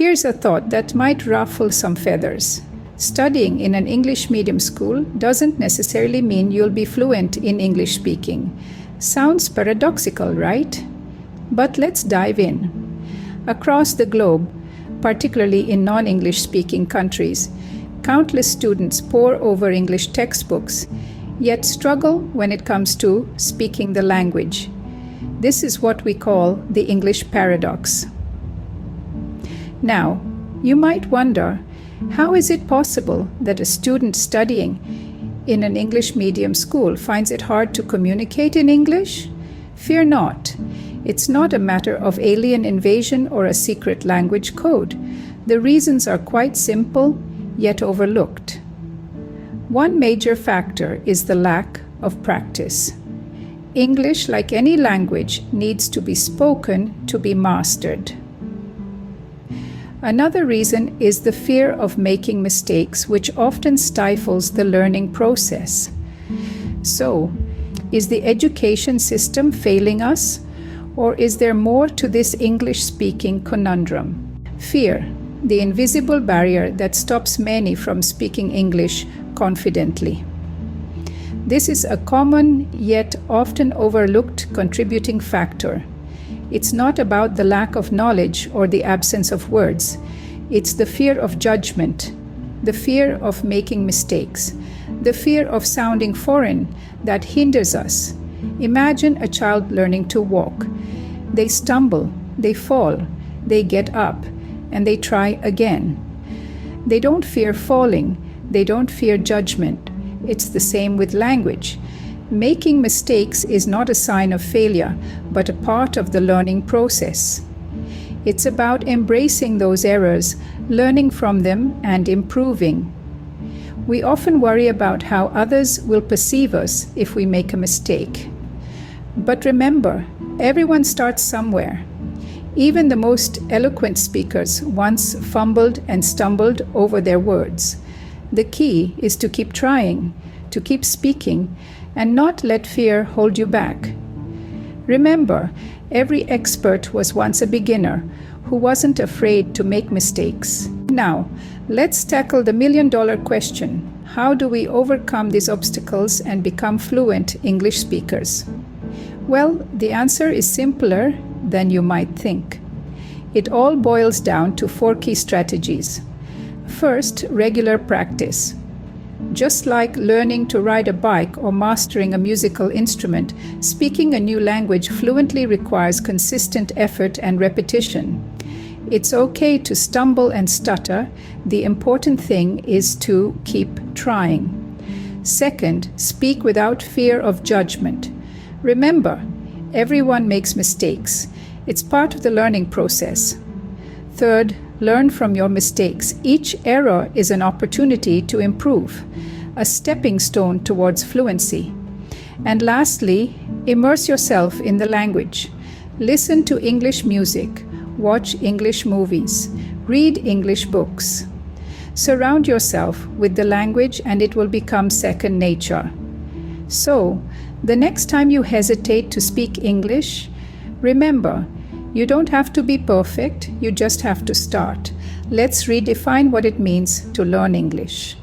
Here's a thought that might ruffle some feathers. Studying in an English medium school doesn't necessarily mean you'll be fluent in English speaking. Sounds paradoxical, right? But let's dive in. Across the globe, particularly in non-English speaking countries, countless students pore over English textbooks, yet struggle when it comes to speaking the language. This is what we call the English paradox. Now, you might wonder, how is it possible that a student studying in an English medium school finds it hard to communicate in English? Fear not. It's not a matter of alien invasion or a secret language code. The reasons are quite simple, yet overlooked. One major factor is the lack of practice. English, like any language, needs to be spoken to be mastered. Another reason is the fear of making mistakes, which often stifles the learning process. So, is the education system failing us, or is there more to this English-speaking conundrum? Fear, the invisible barrier that stops many from speaking English confidently. This is a common yet often overlooked contributing factor. It's not about the lack of knowledge or the absence of words. It's the fear of judgment, the fear of making mistakes, the fear of sounding foreign that hinders us. Imagine a child learning to walk. They stumble, they fall, they get up, and they try again. They don't fear falling, they don't fear judgment. It's the same with language. Making mistakes is not a sign of failure, but a part of the learning process. It's about embracing those errors, learning from them, and improving. We often worry about how others will perceive us if we make a mistake. But remember, everyone starts somewhere. Even the most eloquent speakers once fumbled and stumbled over their words. The key is to keep trying, to keep speaking, and not let fear hold you back. Remember, every expert was once a beginner who wasn't afraid to make mistakes. Now, let's tackle the million-dollar question. How do we overcome these obstacles and become fluent English speakers? Well, the answer is simpler than you might think. It all boils down to 4 key strategies. First, regular practice. Just like learning to ride a bike or mastering a musical instrument, speaking a new language fluently requires consistent effort and repetition. It's okay to stumble and stutter. The important thing is to keep trying. Second, speak without fear of judgment. Remember, everyone makes mistakes. It's part of the learning process. Third, learn from your mistakes. Each error is an opportunity to improve, a stepping stone towards fluency. And lastly, immerse yourself in the language. Listen to English music, watch English movies, read English books. Surround yourself with the language and it will become second nature. So, the next time you hesitate to speak English, remember, you don't have to be perfect, you just have to start. Let's redefine what it means to learn English.